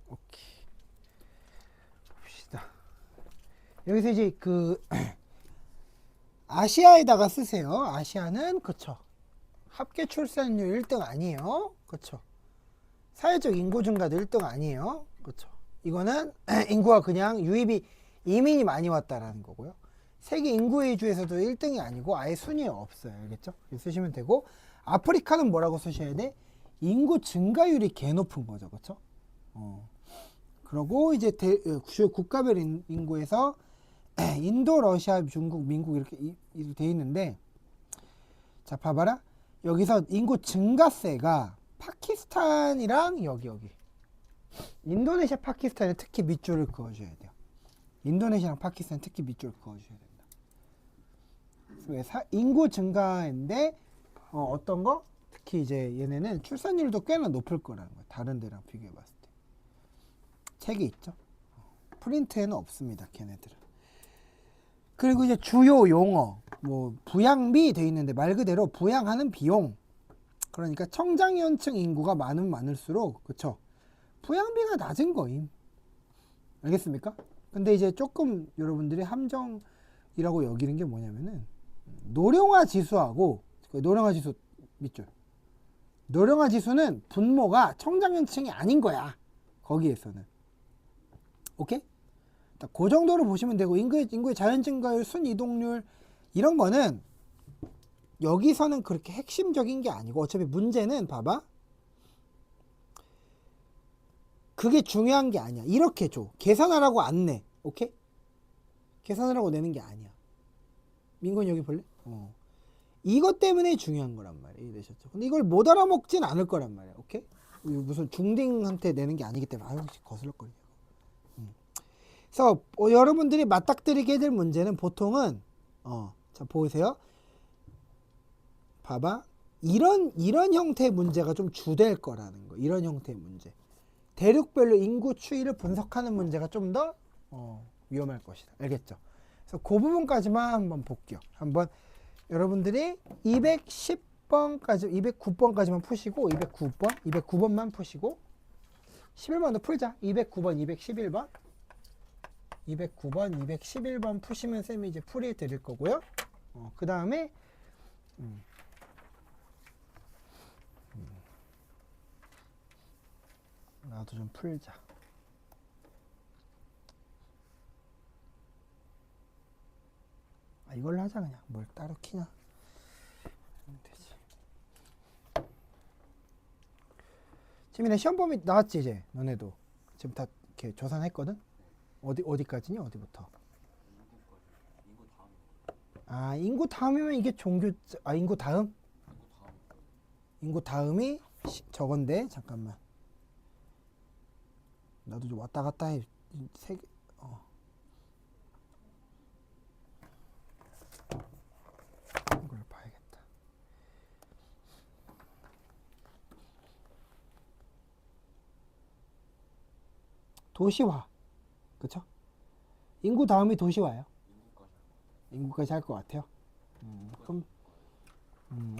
오케이. 봅시다. 여기서 이제 그 아시아에다가 쓰세요. 아시아는 그쵸. 합계 출산율 1등 아니에요. 그쵸. 사회적 인구 증가도 1등 아니에요. 그쵸. 이거는 인구가 그냥 유입이 이민이 많이 왔다라는 거고요. 세계 인구 위주에서도 1등이 아니고 아예 순위에 없어요. 알겠죠? 쓰시면 되고, 아프리카는 뭐라고 쓰셔야 돼? 인구 증가율이 개 높은 거죠. 그쵸? 그러고 이제 주요 국가별 인구에서 인도, 러시아, 중국, 미국 이렇게 돼 있는데, 자 봐봐라. 여기서 인구 증가세가 파키스탄이랑 여기 인도네시아, 파키스탄에 특히 밑줄을 그어줘야 돼요. 인도네시아랑 파키스탄 특히 밑줄을 그어줘야 된다. 왜 인구 증가인데 어떤 거? 특히 이제 얘네는 출산율도 꽤나 높을 거라는 거예요. 다른 데랑 비교해 봤을 때. 책이 있죠. 프린트에는 없습니다. 걔네들은. 그리고 이제 주요 용어, 뭐 부양비 돼 있는데 말 그대로 부양하는 비용. 그러니까 청장년층 인구가 많으면 많을수록 그쵸? 부양비가 낮은 거임. 알겠습니까? 근데 이제 조금 여러분들이 함정이라고 여기는 게 뭐냐면은 노령화 지수하고 노령화 지수 밑줄. 노령화 지수는 분모가 청장년층이 아닌 거야. 거기에서는. 오케이? 그 정도로 보시면 되고, 인구의 자연 증가율, 순이동률 이런 거는 여기서는 그렇게 핵심적인 게 아니고, 어차피 문제는 봐봐. 그게 중요한 게 아니야. 이렇게 줘. 계산하라고 안 내. 오케이? 계산하라고 내는 게 아니야. 민건 여기 볼래? 이것 때문에 중요한 거란 말이야. 이해되셨죠? 근데 이걸 못 알아먹진 않을 거란 말이야. 오케이? 무슨 중딩한테 내는 게 아니기 때문에 아유 거슬렀거려. 그래서 여러분들이 맞닥뜨리게 될 문제는 보통은 자 보세요. 봐봐. 이런 형태의 문제가 좀 주될 거라는 거. 이런 형태의 문제. 대륙별로 인구 추이를 분석하는 문제가 좀 더 위험할 것이다. 알겠죠? 그래서 그 부분까지만 한번 볼게요. 한번 여러분들이 210번까지 209번까지만 푸시고 209번만 푸시고 11번도 풀자. 209번 211번 209번 211번 푸시면 쌤이 이제 풀이해 드릴 거고요. 그 다음에 나도 좀 풀자. 이걸로 하자. 그냥 뭘 따로 키냐. 되지. 지금 내 시험 범위 나왔지 이제. 너네도 지금 다 이렇게 조사했거든. 어디까지냐? 어디부터? 인구 다음이면 이게 인구 다음? 인구 다음이 저건데 잠깐만. 나도 좀 왔다 갔다 해. 세 개. 이걸 봐야겠다. 도시화. 그쵸? 인구 다음이 도시화예요. 인구까지 할 것 같아요. 그럼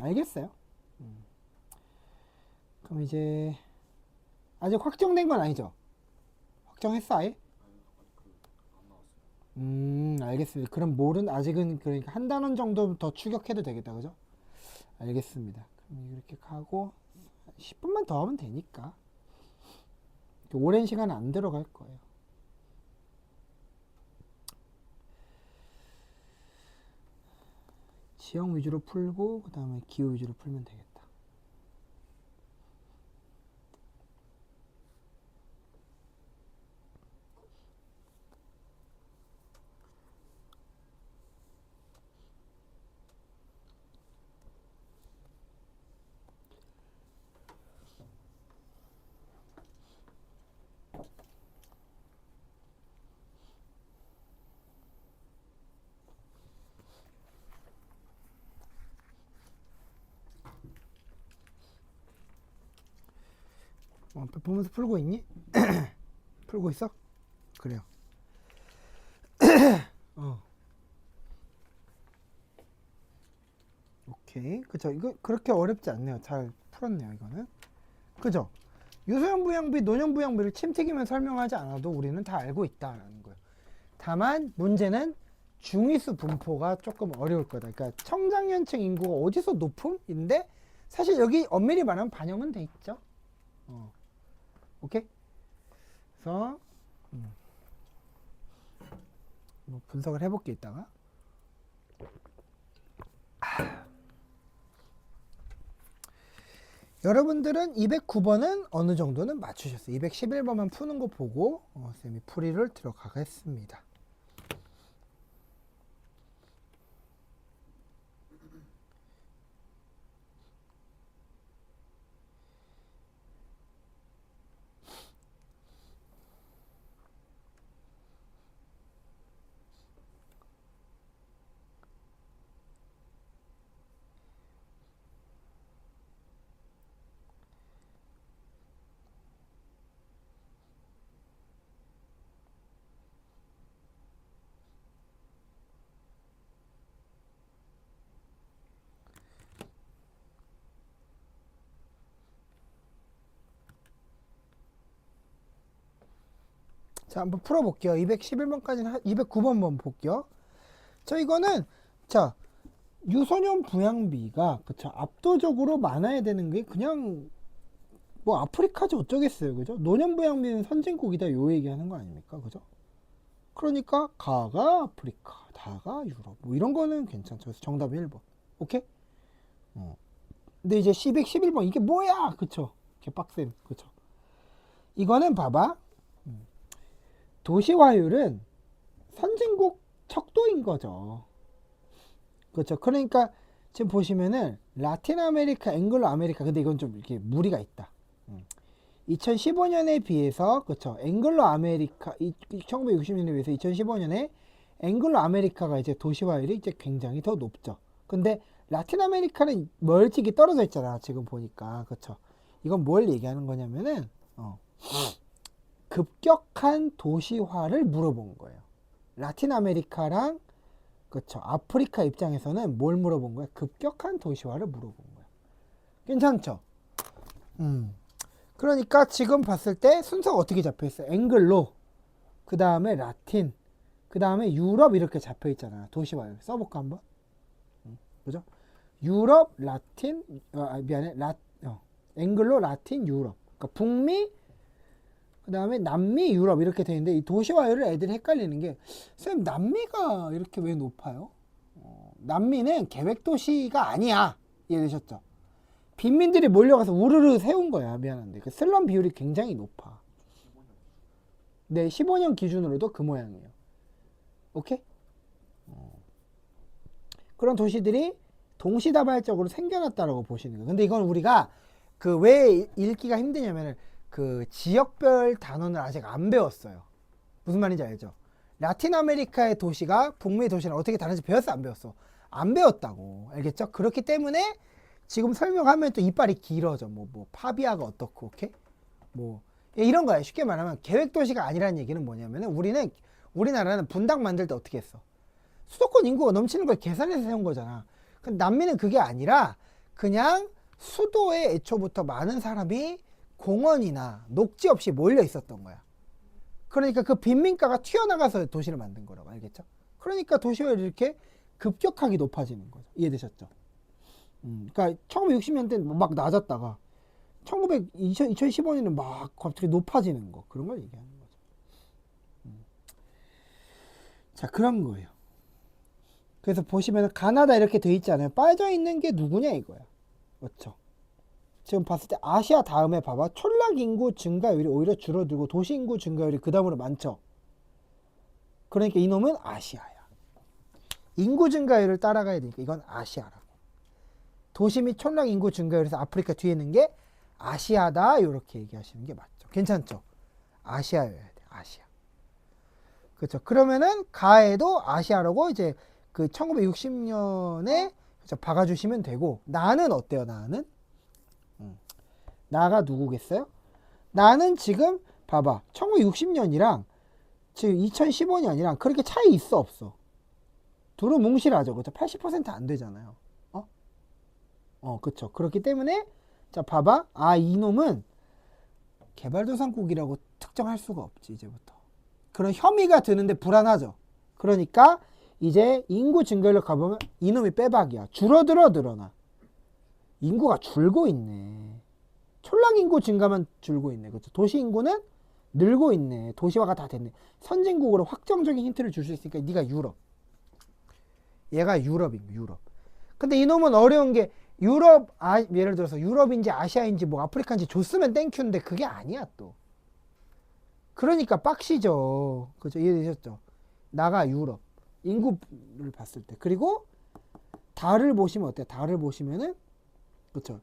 알겠어요. 그럼 이제 아직 확정된 건 아니죠? 확정했어 아예? 알겠습니다. 그럼 아직은 그러니까 한 단원 정도 더 추격해도 되겠다, 그죠? 알겠습니다. 그럼 이렇게 하고 10분만 더 하면 되니까 오랜 시간 안 들어갈 거예요. 지형 위주로 풀고 그 다음에 기후 위주로 풀면 되겠다. 보면서 풀고 있니? 풀고 있어? 그래요. 오케이. 그쵸. 이거 그렇게 어렵지 않네요. 잘 풀었네요, 이거는. 그죠? 유소년 부양비, 노년 부양비를 침튀기면 설명하지 않아도 우리는 다 알고 있다라는 거예요. 다만 문제는 중위수 분포가 조금 어려울 거다. 그러니까 청장년층 인구가 어디서 높음인데 사실 여기 엄밀히 말하면 반영은 돼 있죠. 오케이? 그래서 뭐 분석을 해볼게 이따가. 여러분들은 209번은 어느 정도는 맞추셨어요. 211번만 푸는 거 보고 쌤이 풀이를 들어가겠습니다. 자, 한번 풀어볼게요. 211번까지는 209번 한번 볼게요. 자, 이거는 자 유소년 부양비가 그쵸 압도적으로 많아야 되는 게 그냥 뭐 아프리카지 어쩌겠어요, 그죠? 노년 부양비는 선진국이다 요 얘기하는 거 아닙니까, 그죠? 그러니까 가가 아프리카, 다가 유럽 뭐 이런 거는 괜찮죠. 그래서 정답이 1번. 오케이? 근데 이제 211번 이게 뭐야, 그쵸? 개빡셈, 그쵸? 이거는 봐봐. 도시화율은 선진국 척도인 거죠. 그렇죠. 그러니까 지금 보시면은 라틴 아메리카, 앵글로 아메리카, 근데 이건 좀 이렇게 무리가 있다. 2015년에 비해서 그렇죠. 앵글로 아메리카 1960년에 비해서 2015년에 앵글로 아메리카가 이제 도시화율이 이제 굉장히 더 높죠. 근데 라틴 아메리카는 멀찍이 떨어져 있잖아. 지금 보니까 그렇죠. 이건 뭘 얘기하는 거냐면은 급격한 도시화를 물어본 거예요. 라틴 아메리카랑 그렇죠. 아프리카 입장에서는 뭘 물어본 거야? 급격한 도시화를 물어본 거야. 괜찮죠? 그러니까 지금 봤을 때 순서가 어떻게 잡혀 있어요? 앵글로, 그 다음에 라틴, 그 다음에 유럽 이렇게 잡혀 있잖아. 도시화율 써볼까 한번? 그죠? 유럽, 라틴, 미안해, 앵글로, 라틴, 유럽. 그러니까 북미, 그 다음에 남미, 유럽 이렇게 돼 있는데 이 도시화율을 애들이 헷갈리는 게 쌤 남미가 이렇게 왜 높아요? 남미는 계획도시가 아니야. 이해되셨죠? 빈민들이 몰려가서 우르르 세운 거야. 미안한데 그 슬럼 비율이 굉장히 높아. 네, 15년 기준으로도 그 모양이에요. 오케이? 그런 도시들이 동시다발적으로 생겨났다라고 보시는 거예요. 근데 이건 우리가 그 왜 읽기가 힘드냐면은 그 지역별 단원을 아직 안 배웠어요. 무슨 말인지 알죠? 라틴 아메리카의 도시가 북미의 도시랑 어떻게 다른지 배웠어, 안 배웠어? 안 배웠다고. 알겠죠? 그렇기 때문에 지금 설명하면 또 이빨이 길어져. 뭐 파비아가 어떻고, 오케이? 뭐 이런 거야. 쉽게 말하면 계획 도시가 아니라는 얘기는 뭐냐면은 우리나라는 분당 만들 때 어떻게 했어? 수도권 인구가 넘치는 걸 계산해서 세운 거잖아. 근데 남미는 그게 아니라 그냥 수도에 애초부터 많은 사람이 공원이나 녹지 없이 몰려 있었던 거야. 그러니까 그 빈민가가 튀어나가서 도시를 만든 거라고. 알겠죠? 그러니까 도시화율이 이렇게 급격하게 높아지는 거죠. 이해되셨죠? 그러니까 1960년대는 막 낮았다가 2015년에는 막 갑자기 높아지는 거, 그런 걸 얘기하는 거죠. 자, 그런 거예요. 그래서 보시면 가나다 이렇게 돼 있지 않아요? 빠져 있는 게 누구냐 이거야. 그렇죠? 지금 봤을 때 아시아 다음에 봐봐. 촌락 인구 증가율이 오히려 줄어들고 도시 인구 증가율이 그 다음으로 많죠. 그러니까 이놈은 아시아야. 인구 증가율을 따라가야 되니까 이건 아시아라고. 도시 및 촌락 인구 증가율에서 아프리카 뒤에 있는 게 아시아다. 이렇게 얘기하시는 게 맞죠. 괜찮죠? 아시아여야 돼. 아시아. 그렇죠. 그러면은 가에도 아시아라고 이제 그 1960년에 그렇죠. 박아주시면 되고, 나는 어때요? 나가 누구겠어요? 나는 지금 봐봐. 1960년이랑 지금 2015년이랑 그렇게 차이 있어 없어? 둘은 뭉실하죠. 그렇죠? 80%안 되잖아요. 그렇죠. 그렇기 때문에 자 봐봐. 이놈은 개발도상국이라고 특정할 수가 없지 이제부터. 그런 혐의가 드는데 불안하죠. 그러니까 이제 인구 증가율로 가보면 이놈이 빼박이야. 줄어들어 늘어나. 인구가 줄고 있네. 촐랑 인구 증가만 줄고 있네. 그렇죠? 도시 인구는 늘고 있네. 도시화가 다 됐네. 선진국으로 확정적인 힌트를 줄 수 있으니까 네가 유럽. 얘가 유럽인 유럽. 근데 이놈은 어려운 게 유럽 예를 들어서 유럽인지 아시아인지 뭐 아프리카인지 줬으면 땡큐인데 그게 아니야 또. 그러니까 빡시죠. 그죠? 이해되셨죠? 나가 유럽. 인구를 봤을 때. 그리고 달을 보시면 어때요? 달을 보시면은 그렇죠.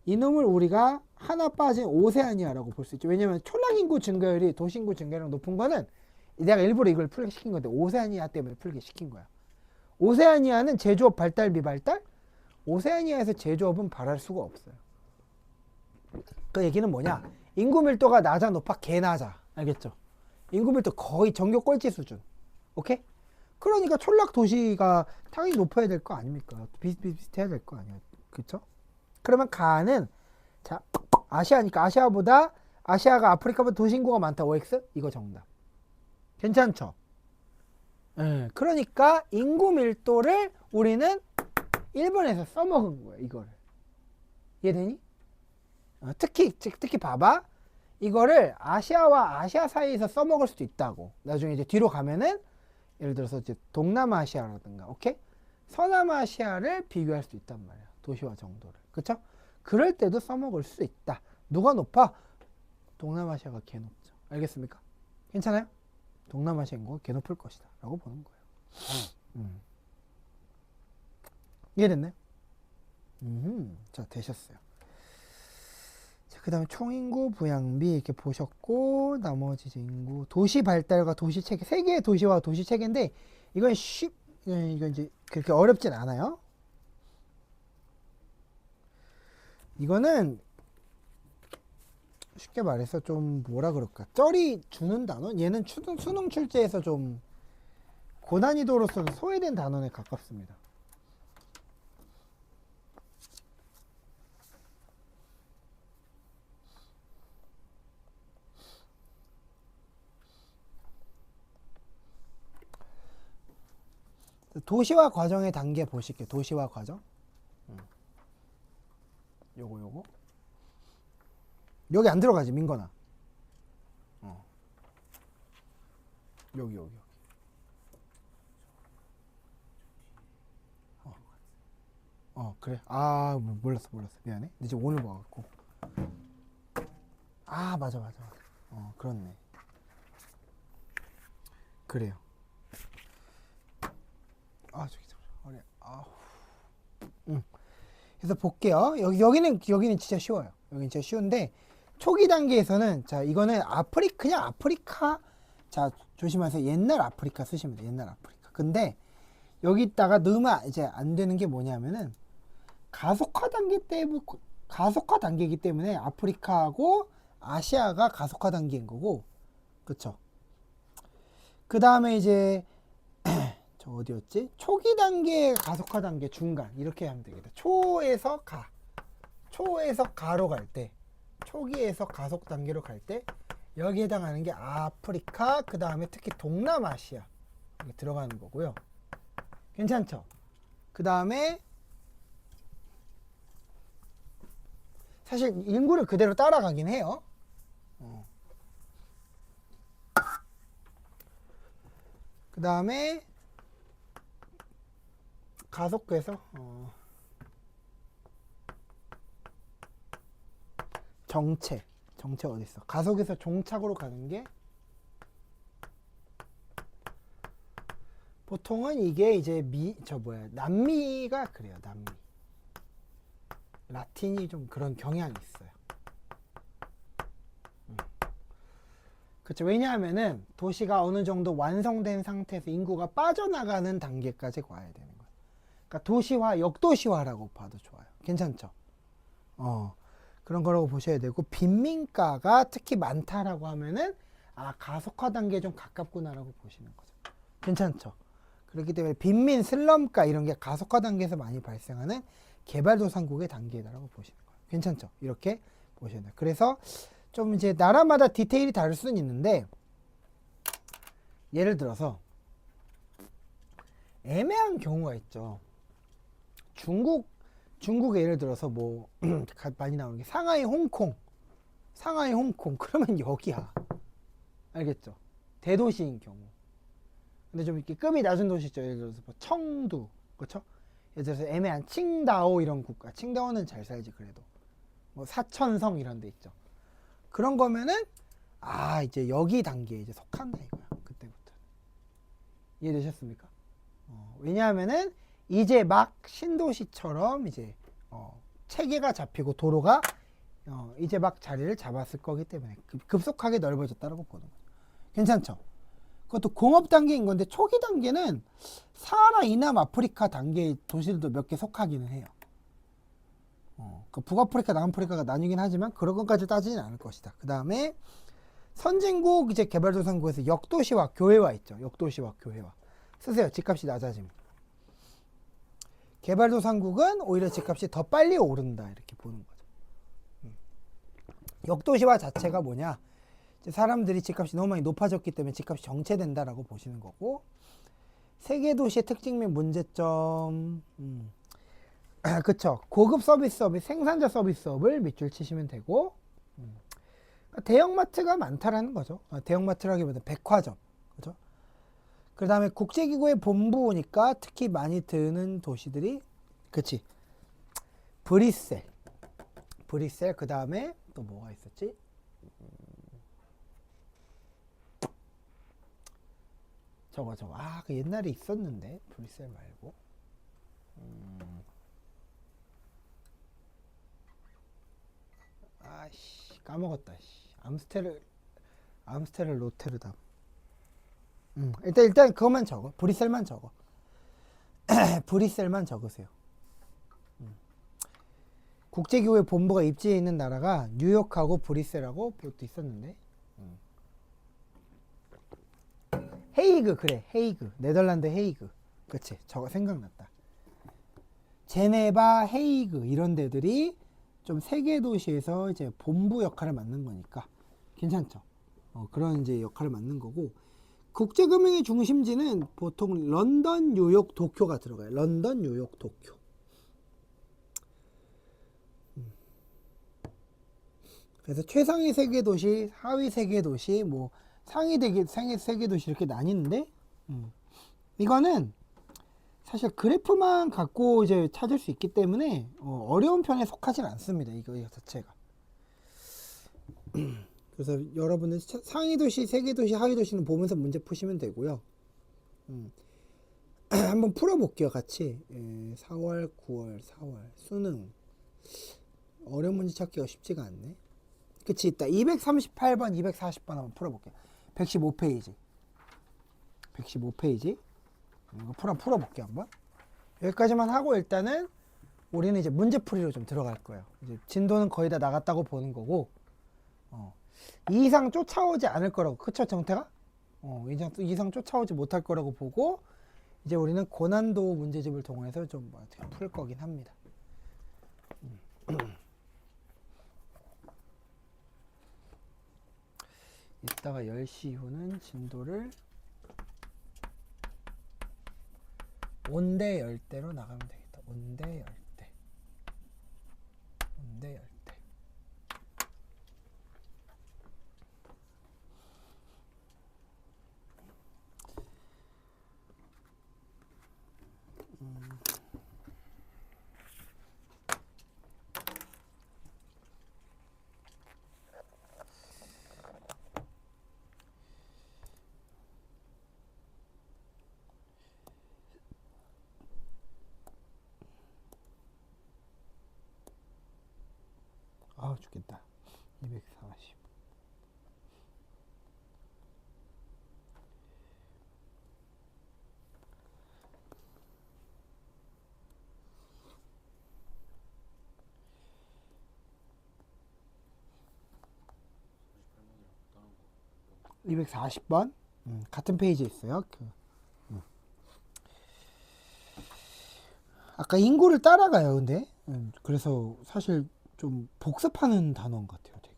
이놈을 우리가 하나 빠진 오세아니아라고 볼 수 있죠. 왜냐면 촐랑 인구 증가율이 도시 인구 증가율이 높은 거는 내가 일부러 이걸 풀게 시킨 건데 오세아니아 때문에 풀게 시킨 거야. 오세아니아는 제조업 발달 비발달? 오세아니아에서 제조업은 발할 수가 없어요. 그 얘기는 뭐냐? 인구 밀도가 낮아 높아 개 낮아. 알겠죠? 인구 밀도 거의 전교 꼴찌 수준. 오케이? 그러니까 촌락 도시가 당연히 높아야 될 거 아닙니까? 비슷비슷해야 될 거 아니야. 그쵸? 그러면 가는 자 아시아니까 아시아가 아프리카보다 도시 인구가 많다. OX? 이거 정답. 괜찮죠? 그러니까 인구 밀도를 우리는 일본에서 써먹은 거야. 이거를. 이해되니? 특히 봐봐. 이거를 아시아와 아시아 사이에서 써먹을 수도 있다고. 나중에 이제 뒤로 가면은 예를 들어서 이제 동남아시아라든가, 오케이? 서남아시아를 비교할 수 있단 말이야. 도시화 정도를. 그쵸? 그럴 때도 써먹을 수 있다. 누가 높아? 동남아시아가 개 높죠. 알겠습니까? 괜찮아요? 동남아시아 인구가 개 높을 것이다. 라고 보는 거예요. 이해됐나요? 자, 되셨어요. 그 다음에 총인구, 부양비 이렇게 보셨고, 나머지 이제 인구, 도시 발달과 도시 체계, 세계의 도시와 도시 체계인데, 이건 이건 이제 그렇게 어렵진 않아요. 이거는 쉽게 말해서 좀 뭐라 그럴까, 쩔이 주는 단어? 얘는 수능 출제에서 좀 고난이도로서는 소외된 단원에 가깝습니다. 도시화 과정의 단계 보실게요. 도시화 과정. 요거. 여기 안 들어가지, 민건아. 여기. 그래. 몰랐어. 미안해. 근데 지금 오늘 봐갖고. 맞아. 그렇네. 그래요. 저기 그래서 볼게요. 여기는 진짜 쉬워요. 여기는 진짜 쉬운데 초기 단계에서는 자 이거는 그냥 아프리카. 자 조심하세요. 옛날 아프리카 쓰시면 돼요. 옛날 아프리카. 근데 여기다가 넣으면 이제 안 되는 게 뭐냐면은 가속화 단계이기 때문에 아프리카하고 아시아가 가속화 단계인 거고, 그쵸? 그 다음에 이제 저 어디였지? 초기 단계, 가속화 단계, 중간 이렇게 하면 되겠다. 초에서 가로 갈 때, 초기에서 가속 단계로 갈 때 여기에 해당하는 게 아프리카, 그 다음에 특히 동남아시아 이렇게 들어가는 거고요. 괜찮죠? 그 다음에 사실 인구를 그대로 따라가긴 해요. 그 다음에 가속해서 정체 어디 있어? 가속에서 종착으로 가는 게 보통은 이게 이제 남미가 그래요. 남미. 라틴이 좀 그런 경향이 있어요. 그렇죠. 왜냐하면은 도시가 어느 정도 완성된 상태에서 인구가 빠져나가는 단계까지 와야 되는 거예요. 그러니까 도시화, 역도시화라고 봐도 좋아요. 괜찮죠? 그런 거라고 보셔야 되고, 빈민가가 특히 많다라고 하면은 가속화 단계에 좀 가깝구나라고 보시는 거죠. 괜찮죠? 그렇기 때문에 빈민, 슬럼가 이런 게 가속화 단계에서 많이 발생하는 개발도상국의 단계다라고 보시는 거예요. 괜찮죠? 이렇게 보셔야 돼요. 그래서 좀 이제 나라마다 디테일이 다를 수는 있는데, 예를 들어서 애매한 경우가 있죠. 중국에 예를 들어서 뭐 많이 나오는 게 상하이 홍콩 그러면 여기야. 알겠죠? 대도시인 경우. 근데 좀 이렇게 급이 낮은 도시 있죠. 예를 들어서 뭐 청두, 그렇죠? 예를 들어서 애매한 칭다오 이런 국가. 칭다오는 잘 살지 그래도. 뭐 사천성 이런 데 있죠. 그런 거면은 이제 여기 단계에 이제 속한다 이거야. 그때부터. 이해되셨습니까? 왜냐하면은 이제 막 신도시처럼 이제 체계가 잡히고 도로가 이제 막 자리를 잡았을 거기 때문에 급속하게 넓어졌다고 보는 거죠. 괜찮죠? 그것도 공업 단계인 건데 초기 단계는 사하라 이남 아프리카 단계의 도시들도 몇 개 속하기는 해요. 그 북아프리카, 남아프리카가 나뉘긴 하지만 그런 것까지 따지진 않을 것이다. 그 다음에 선진국 이제 개발도상국에서 역도시와 교회화 있죠. 역도시와 교회화 쓰세요. 집값이 낮아지면. 개발도상국은 오히려 집값이 더 빨리 오른다 이렇게 보는 거죠. 역도시화 자체가 뭐냐? 이제 사람들이 집값이 너무 많이 높아졌기 때문에 집값이 정체된다라고 보시는 거고, 세계 도시의 특징 및 문제점, 그쵸. 고급 서비스업이 생산자 서비스업을 밑줄 치시면 되고, 그러니까 대형마트가 많다라는 거죠. 대형마트라기보다 백화점, 그죠? 그 다음에 국제기구의 본부니까 특히 많이 드는 도시들이, 그치. 브뤼셀, 그 다음에 또 뭐가 있었지? 저거 그 옛날에 있었는데 브뤼셀 말고 까먹었다. 암스테르 로테르담. 일단 그것만 적어. 브뤼셀만 적어. 브뤼셀만 적으세요. 국제기구의 본부가 입지해 있는 나라가 뉴욕하고 브뤼셀하고 그것도 있었는데. 헤이그, 그래. 헤이그. 네덜란드 헤이그. 그치. 저거 생각났다. 제네바, 헤이그 이런 데들이 좀 세계 도시에서 이제 본부 역할을 맡는 거니까 괜찮죠. 그런 이제 역할을 맡는 거고, 국제금융의 중심지는 보통 런던, 뉴욕, 도쿄가 들어가요. 런던, 뉴욕, 도쿄. 그래서 최상위 세계 도시, 하위 세계 도시, 뭐 상위 세계 도시 이렇게 나뉘는데, 이거는 사실 그래프만 갖고 이제 찾을 수 있기 때문에 어려운 편에 속하진 않습니다. 이거 자체가. 그래서 여러분은 상위 도시, 세계 도시, 하위 도시는 보면서 문제 푸시면 되고요. 한번 풀어볼게요, 같이. 4월, 9월, 4월 수능. 어려운 문제 찾기가 쉽지가 않네. 그치, 있다. 238번, 240번 한번 풀어볼게요. 115페이지. 115페이지. 이거 풀어볼게요, 한번. 여기까지만 하고 일단은 우리는 이제 문제풀이로 좀 들어갈 거예요. 이제 진도는 거의 다 나갔다고 보는 거고, 이 이상 쫓아오지 않을 거라고. 그쵸, 정태가? 이 이상 쫓아오지 못할 거라고 보고, 이제 우리는 고난도 문제집을 통해서 좀 어떻게 풀 거긴 합니다. 이따가 10시 이후는 진도를 온대 열대로 나가면 되겠다. 온대 열대. 온대 열대. 음. 240. 240번. 같은 페이지에 있어요. 아까 인구를 따라가요, 근데. 그래서 사실 좀 복습하는 단어인 것 같아요, 되게.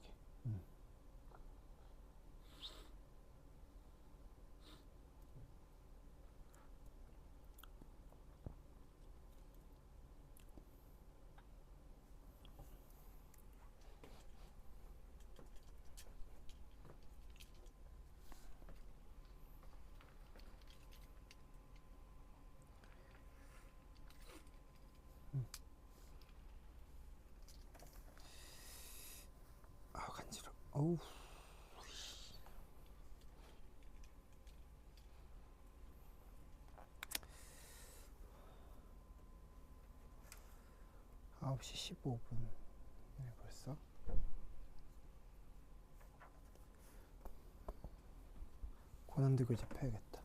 어우. 9시 15분. 벌써. 고난도 교재 펴야겠다.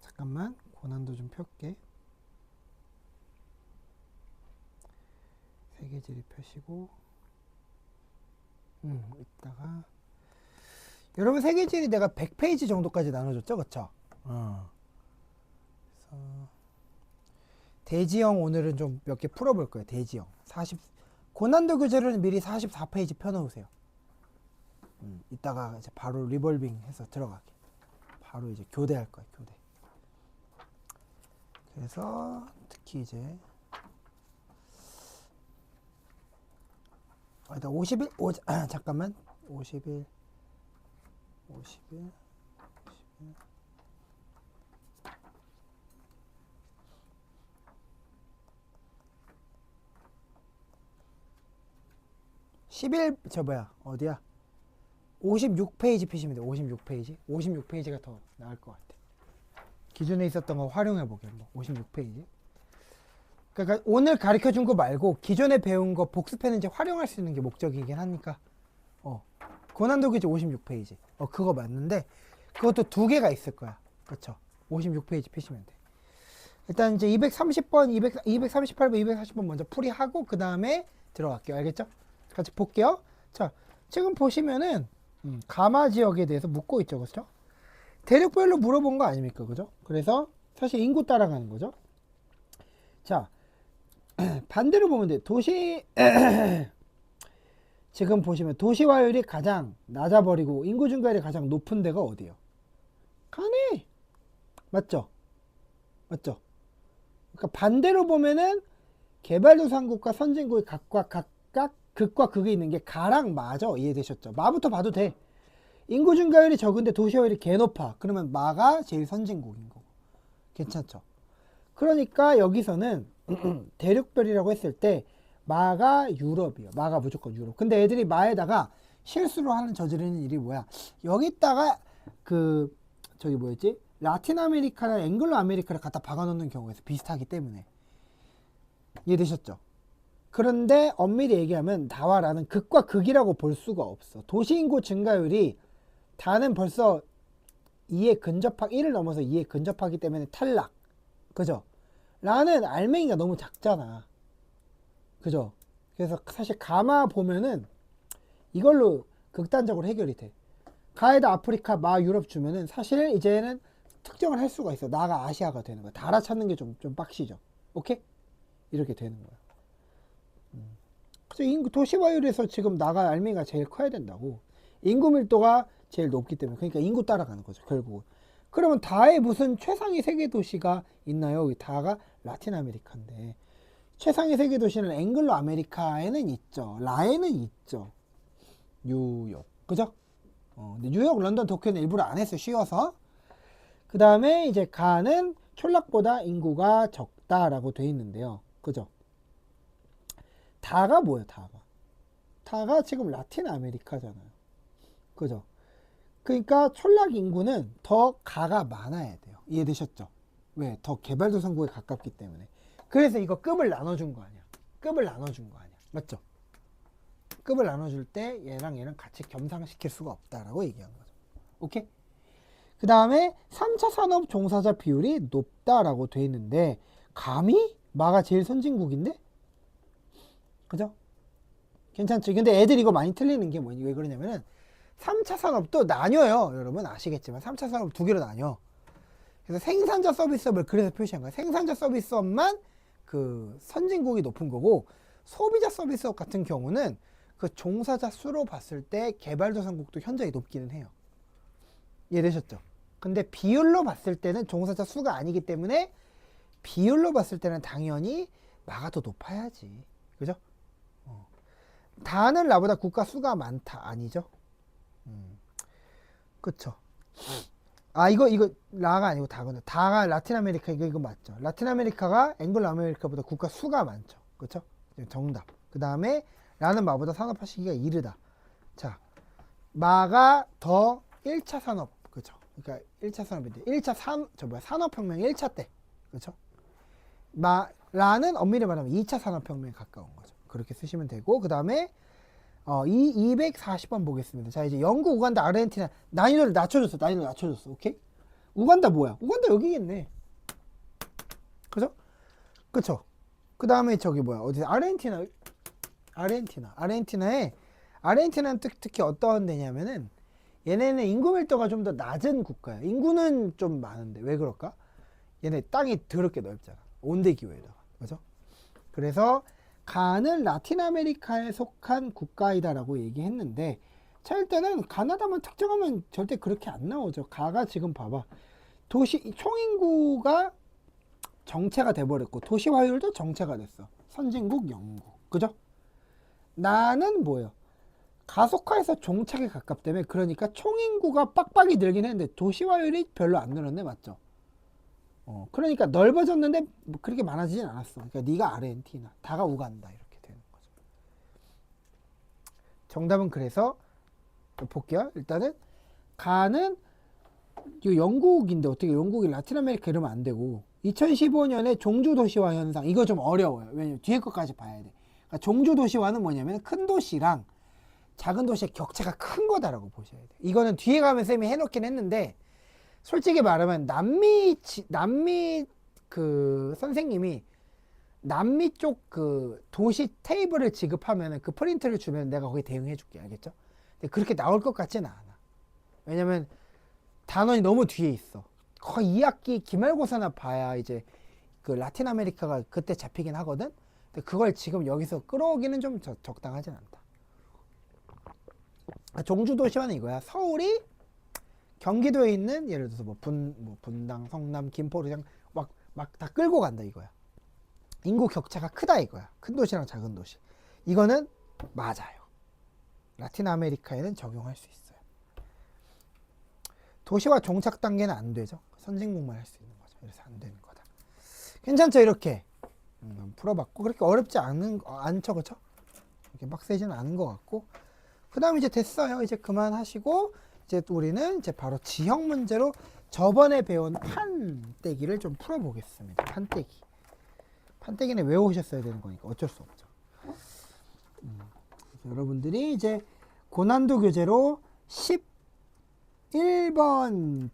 잠깐만, 고난도 좀 펼게. 세계지리 펴시고. 이따가. 여러분, 세계지리 내가 100페이지 정도까지 나눠줬죠? 그쵸? 그래서 대지형 오늘은 좀 몇 개 풀어볼 거예요. 대지형 40 고난도 교재를 미리 44페이지 펴놓으세요. 이따가 이제 바로 리볼빙 해서 들어가게. 바로 이제 교대할 거예요. 교대. 그래서 특히 이제 일단 51 잠깐만 51 11 저 뭐야 어디야 56페이지 피시면 돼. 56페이지가 더 나을 것 같아. 기존에 있었던 거 활용해보게. 뭐 56페이지. 그러니까 오늘 가르쳐준 거 말고 기존에 배운 거 복습해는 이제 활용할 수 있는 게 목적이긴 하니까 고난도 교재 56페이지 그거 맞는데 그것도 두 개가 있을 거야. 그렇죠? 56페이지 피시면 돼. 일단 이제 230번 238번 240번 먼저 풀이하고 그 다음에 들어갈게요. 알겠죠? 같이 볼게요. 자, 지금 보시면은 가마 지역에 대해서 묻고 있죠. 그렇죠? 대륙별로 물어본 거 아닙니까? 그죠? 그래서 사실 인구 따라가는 거죠. 자, 반대로 보면 돼. 도시 지금 보시면 도시화율이 가장 낮아버리고 인구 증가율이 가장 높은 데가 어디예요? 가네. 맞죠? 맞죠? 그러니까 반대로 보면은 개발도상국과 선진국이 각각 극과 극이 있는 게 가랑 마죠. 이해되셨죠? 마부터 봐도 돼. 인구 증가율이 적은데 도시화율이 개 높아. 그러면 마가 제일 선진국인 거고. 괜찮죠? 그러니까 여기서는 대륙별이라고 했을 때 마가 유럽이에요. 마가 무조건 유럽. 근데 애들이 마에다가 실수로 하는 저지르는 일이 뭐야? 여기다가 저기 뭐였지? 라틴 아메리카나 앵글로 아메리카를 갖다 박아놓는 경우에서 비슷하기 때문에. 이해되셨죠? 그런데 엄밀히 얘기하면 다와 라는 극과 극이라고 볼 수가 없어. 도시인구 증가율이 다는 벌써 2에 근접하기 1을 넘어서 2에 근접하기 때문에 탈락. 그죠? 라는 알맹이가 너무 작잖아. 그죠? 그래서 사실 가마 보면은 이걸로 극단적으로 해결이 돼. 가에다 아프리카, 마, 유럽 주면은 사실 이제는 특정을 할 수가 있어. 나가 아시아가 되는 거야. 다 알아찾는 게 좀 빡시죠. 오케이? 이렇게 되는 거야. 그래서 인구 도시화율에서 지금 나가 알맹이가 제일 커야 된다고. 인구 밀도가 제일 높기 때문에. 그러니까 인구 따라가는 거죠. 결국은. 그러면 다에 무슨 최상위 세계 도시가 있나요? 다가 라틴 아메리카인데 최상위 세계 도시는 앵글로 아메리카에는 있죠. 라에는 있죠. 뉴욕. 그죠? 근데 뉴욕, 런던, 도쿄는 일부러 안 했어요. 쉬워서. 그 다음에 이제 가는 촌락보다 인구가 적다라고 돼 있는데요. 그죠? 다가 뭐예요? 다가 지금 라틴 아메리카잖아요. 그죠? 그러니까 촌락 인구는 더 가가 많아야 돼요. 이해되셨죠? 왜? 더 개발도상국에 가깝기 때문에. 그래서 이거 급을 나눠준 거 아니야. 급을 나눠준 거 아니야. 맞죠? 급을 나눠줄 때 얘랑 얘랑 같이 겸상시킬 수가 없다라고 얘기한 거죠. 오케이? 그 다음에 3차 산업 종사자 비율이 높다라고 돼 있는데 감히? 마가 제일 선진국인데? 그죠? 괜찮죠? 근데 애들 이거 많이 틀리는 게 뭐니? 왜 그러냐면은 3차 산업도 나뉘어요. 여러분 아시겠지만 3차 산업 두 개로 나뉘어. 그래서 생산자 서비스업을 그래서 표시한 거예요. 생산자 서비스업만 그 선진국이 높은 거고 소비자 서비스업 같은 경우는 그 종사자 수로 봤을 때 개발도상국도 현저히 높기는 해요. 이해되셨죠? 근데 비율로 봤을 때는 종사자 수가 아니기 때문에 비율로 봤을 때는 당연히 마가 더 높아야지. 그죠? 다는 나보다 국가 수가 많다. 아니죠? 그쵸? 아 이거 라가 아니고 다거든. 다가 라틴 아메리카 이거 맞죠? 라틴 아메리카가 앵글로 아메리카보다 국가 수가 많죠. 그쵸? 정답. 그 다음에 라는 마보다 산업화 시기가 이르다. 자, 마가 더 1차 산업, 그죠? 그러니까 1차 산업인데 1차 산업혁명 1차 때, 그죠? 마라는 엄밀히 말하면 2차 산업혁명에 가까운 거죠. 그렇게 쓰시면 되고, 그 다음에 240번 보겠습니다. 자, 이제 영국, 우간다, 아르헨티나 난이도를 낮춰줬어. 오케이? 우간다 뭐야? 우간다 여기겠네. 그죠? 그쵸? 그 다음에 저기 뭐야? 어디 아르헨티나는 특히 어떤 데냐면은 얘네는 인구 밀도가 좀 더 낮은 국가야. 인구는 좀 많은데 왜 그럴까? 얘네 땅이 더럽게 넓잖아. 온대 기후에다가. 그죠? 그래서 가는 라틴 아메리카에 속한 국가이다라고 얘기했는데, 자, 일단은 가나다만 특정하면 절대 그렇게 안 나오죠. 가가 지금 봐봐. 총인구가 정체가 돼버렸고, 도시화율도 정체가 됐어. 선진국 영국. 그죠? 나는 뭐예요? 가속화해서 종착에 가깝다며. 그러니까 총인구가 빡빡이 늘긴 했는데 도시화율이 별로 안 늘었네. 맞죠? 그러니까 넓어졌는데 뭐 그렇게 많아지진 않았어. 그러니까 네가 아르헨티나, 다가 우간다 이렇게 되는 거죠. 정답은 그래서 볼게요. 일단은 가는 이 영국인데 어떻게 영국이 라틴 아메리카 이러면 안 되고, 2015년에 종주 도시화 현상, 이거 좀 어려워요. 왜냐면 뒤에 것까지 봐야 돼. 그러니까 종주 도시화는 뭐냐면 큰 도시랑 작은 도시의 격차가 큰 거다라고 보셔야 돼. 이거는 뒤에 가면 쌤이 해놓긴 했는데, 솔직히 말하면 남미 그 선생님이 남미 쪽 그 도시 테이블을 지급하면 그 프린트를 주면 내가 거기 대응해 줄게. 알겠죠? 근데 그렇게 나올 것 같지는 않아. 왜냐면 단원이 너무 뒤에 있어. 거의 2학기 기말고사나 봐야 이제 그 라틴 아메리카가 그때 잡히긴 하거든. 근데 그걸 지금 여기서 끌어오기는 좀 적당하진 않다. 종주 도시화는 이거야. 서울이 경기도에 있는 예를 들어서 뭐 분당, 성남, 김포, 그냥 막 다 끌고 간다 이거야. 인구 격차가 크다 이거야. 큰 도시랑 작은 도시. 이거는 맞아요. 라틴 아메리카에는 적용할 수 있어요. 도시화 종착 단계는 안 되죠. 선진국만 할 수 있는 거죠. 그래서 안 되는 거다. 괜찮죠? 이렇게 풀어봤고, 그렇게 어렵지 않죠, 그렇죠? 이렇게 빡세지는 않은 것 같고, 그 다음 이제 됐어요. 이제 그만하시고, 이제 우리는 이제 바로 지형 문제로 저번에 배운 판때기를 좀 풀어보겠습니다. 판때기는 외우셨어야 되는 거니까 어쩔 수 없죠. 여러분들이 이제 고난도 교재로 11번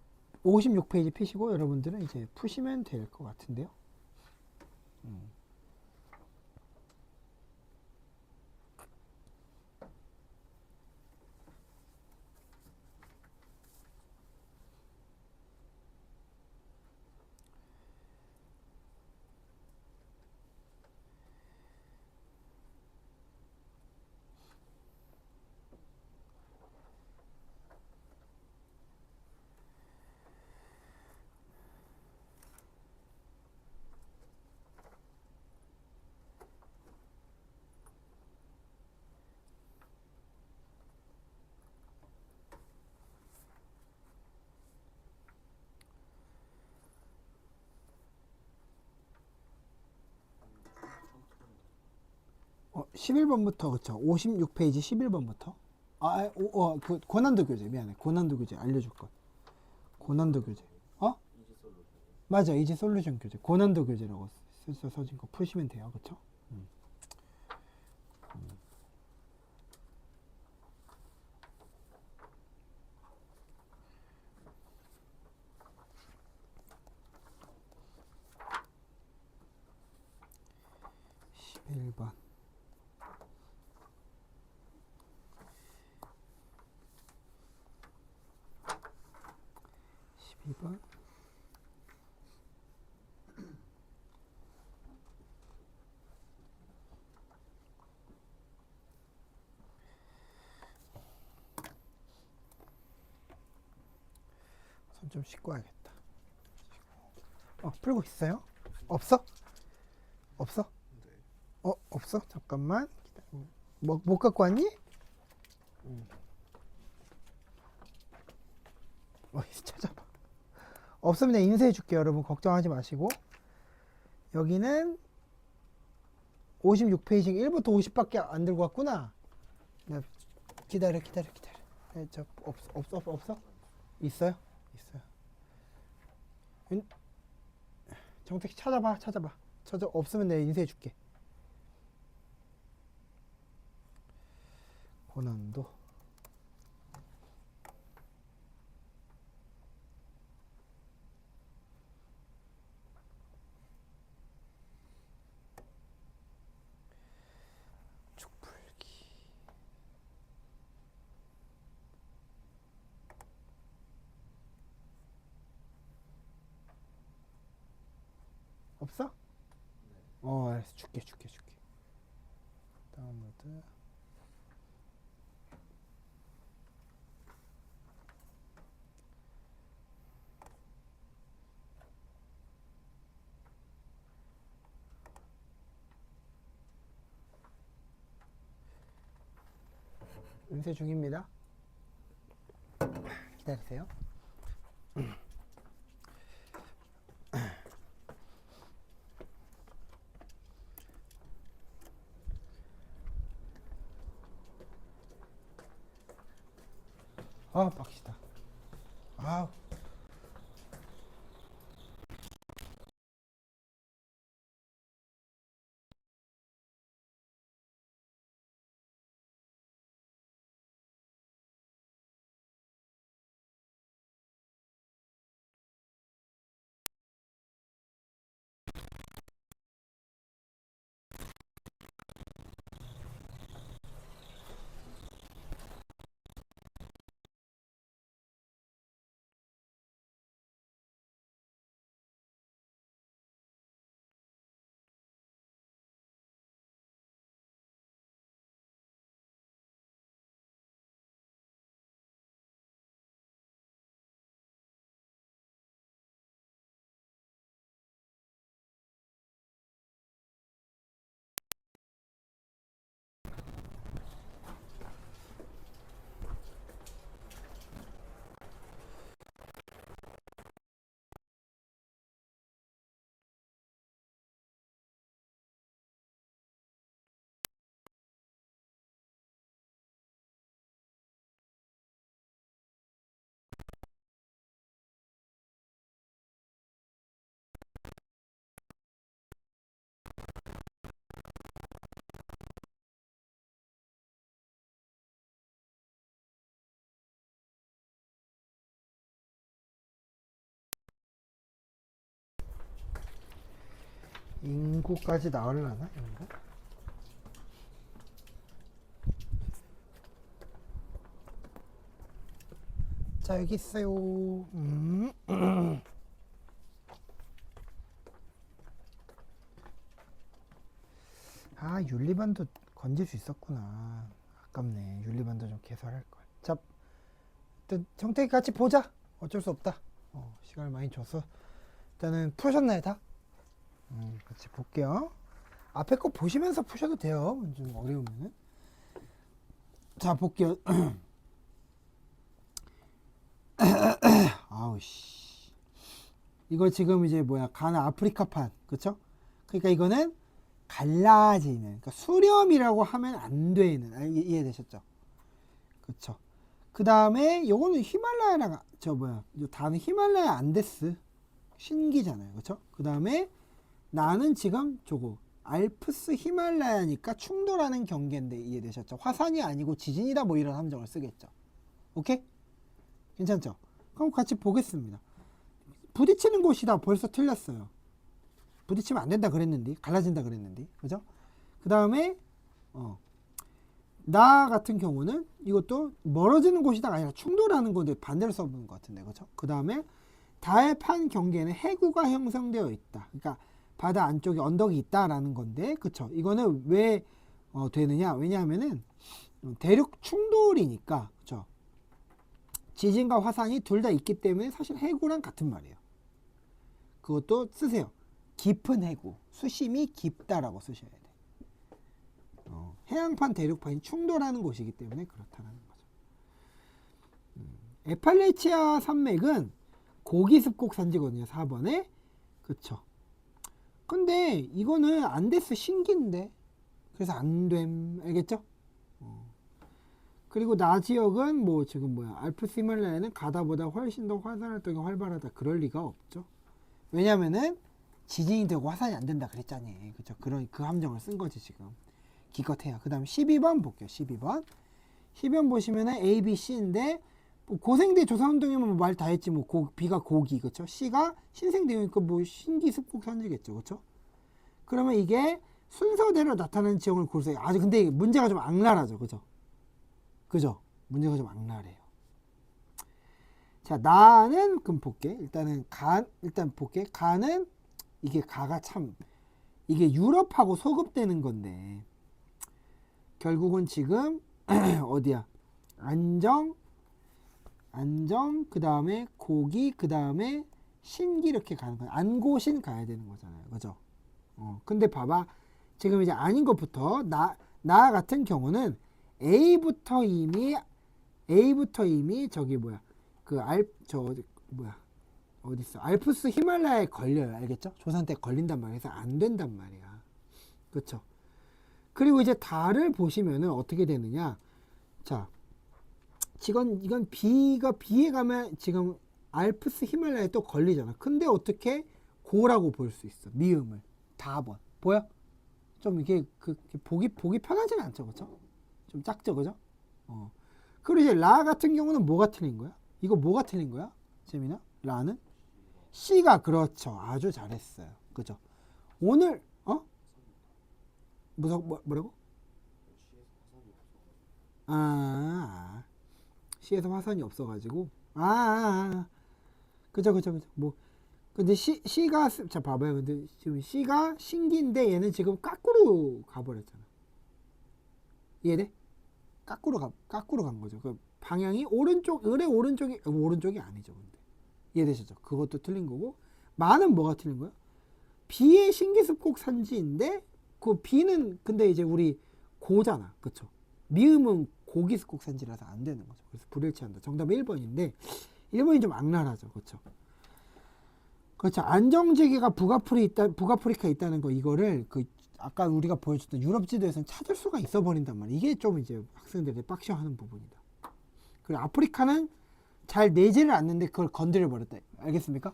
56페이지 피시고 여러분들은 이제 푸시면 될 것 같은데요. 11번부터 그쵸? 56페이지 11번부터. 그 고난도 교재 미안해. 고난도 교재 알려줄 것. 고난도 교재. 맞아. 이지 솔루션 교재. 고난도 교재라고 써진 거 푸시면 돼요. 그쵸? 11번. 12번. 손 좀 씻고 와야겠다. 풀고 있어요? 없어? 없어? 없어? 잠깐만. 못 갖고 왔니? 어디서 찾아봐. 없으면 내가 인쇄해 줄게요. 여러분 걱정하지 마시고. 여기는 56페이지 1부터 50밖에 안 들고 왔구나. 네, 기다려. 네, 저 없어? 있어요? 있어요. 정택 찾아봐. 없으면 내가 인쇄해 줄게. 고난도. 축풀기. 없어? 알았어. 줄게. 다운로드. 인쇄 중입니다. 기다리세요. 빡시다. 인구까지 나오려나? 인구? 자, 여기 있어요. 윤리반도 건질 수 있었구나. 아깝네. 윤리반도 좀 개설할 걸. 자, 일단 정택이 같이 보자. 어쩔 수 없다. 시간을 많이 줬어. 일단은 푸셨나요, 다? 같이 볼게요. 앞에 거 보시면서 푸셔도 돼요. 좀 어려우면은. 자, 볼게요. 아우씨. 이거 지금 이제 가나 아프리카판. 그쵸? 그러니까 이거는 갈라지는. 그러니까 수렴이라고 하면 안 되는. 이해되셨죠? 그쵸? 그 다음에 요거는 히말라야랑, 다는 히말라야 안데스. 신기잖아요. 그쵸? 그 다음에 나는 지금 알프스 히말라야니까 충돌하는 경계인데 이해되셨죠? 화산이 아니고 지진이다 이런 함정을 쓰겠죠. 오케이? 괜찮죠? 그럼 같이 보겠습니다. 부딪히는 곳이다. 벌써 틀렸어요. 부딪히면 안 된다 그랬는데, 갈라진다 그랬는데, 그죠? 그 다음에 나 같은 경우는 이것도 멀어지는 곳이다가 아니라 충돌하는 건데 반대로 써보는 것 같은데, 그죠? 그 다음에 다의 판 경계에는 해구가 형성되어 있다. 그러니까 바다 안쪽에 언덕이 있다라는 건데, 그쵸? 이거는 왜 되느냐? 왜냐하면은 대륙 충돌이니까, 그쵸? 지진과 화산이 둘 다 있기 때문에 사실 해구랑 같은 말이에요. 그것도 쓰세요. 깊은 해구, 수심이 깊다라고 쓰셔야 돼. 해양판, 대륙판이 충돌하는 곳이기 때문에 그렇다는 거죠. 에팔레치아 산맥은 고기습곡 산지거든요. 4번에. 그쵸? 근데 이거는 안데스 신기인데 그래서 안됨. 알겠죠? 그리고 나지역은 뭐 지금 뭐야 알프스 히말라야는 가다보다 훨씬 더 화산 활동이 활발하다. 그럴 리가 없죠. 왜냐면은 지진이 되고 화산이 안 된다 그랬잖니. 그죠? 그런 그 함정을 쓴 거지 지금. 기껏해야. 그 다음 12번 볼게요. 12번. 12번 보시면은 A, B, C인데 뭐 고생대 조사운동이면 뭐 말 다 했지. 뭐 B가 고기 그쵸? C가 신생대유니까 뭐 신기습국 산지겠죠. 그쵸? 그러면 이게 순서대로 나타나는 지형을 고르세요. 아주 근데 문제가 좀 악랄하죠. 그죠? 그죠? 문제가 좀 악랄해요. 자, 나는 그럼 볼게. 일단은 일단 볼게. 가는 이게 가가 참 이게 유럽하고 소급되는 건데 결국은 지금 어디야? 안정 그 다음에 고기 그 다음에 신기 이렇게 가는 거야. 안고신 가야 되는 거잖아요. 그죠? 근데 봐봐. 지금 이제 아닌 것부터 나 같은 경우는 A부터 이미 저기 뭐야 그 뭐야 어딨어 알프스 히말라야에 걸려요. 알겠죠? 조산 때 걸린단 말이야. 그래서 안 된단 말이야. 그쵸? 그리고 이제 달을 보시면은 어떻게 되느냐. 자, 이건 B에 가면 지금 알프스 히말라야에 또 걸리잖아. 근데 어떻게 고라고 볼 수 있어. 미음을 다번 보여? 좀 이게 보기 편하진 않죠. 그쵸? 좀 작죠. 그죠? 그리고 이제 라 같은 경우는 뭐가 틀린 거야? 이거 뭐가 틀린 거야? 재민아? 라는? C가 그렇죠. 아주 잘했어요. 그죠? 오늘 뭐라고? C에서 화산이 없어가지고 그죠. 뭐 근데 C가 자 봐봐요. 근데 지금 C가 신기인데 얘는 지금 까꾸로 가버렸잖아. 이해돼? 까꾸로 간 거죠. 그 방향이 을의 오른쪽이 아니죠. 근데 이해되시죠? 그것도 틀린 거고 마는 뭐가 틀린 거야? B의 신기습곡 산지인데 그 B는 근데 이제 우리 고잖아. 그쵸? 미음은 고기습곡 산지라서 안 되는 거죠. 그래서 불일치한다. 정답은 1번인데 1번이 좀 악랄하죠. 그쵸? 그렇죠. 안정지기가 북아프리카에 있다는 거 이거를 아까 우리가 보여줬던 유럽 지도에서는 찾을 수가 있어 버린단 말이야. 이게 좀 이제 학생들이 빡셔하는 부분이다. 그리고 아프리카는 잘 내지를 않는데 그걸 건드려 버렸다. 알겠습니까?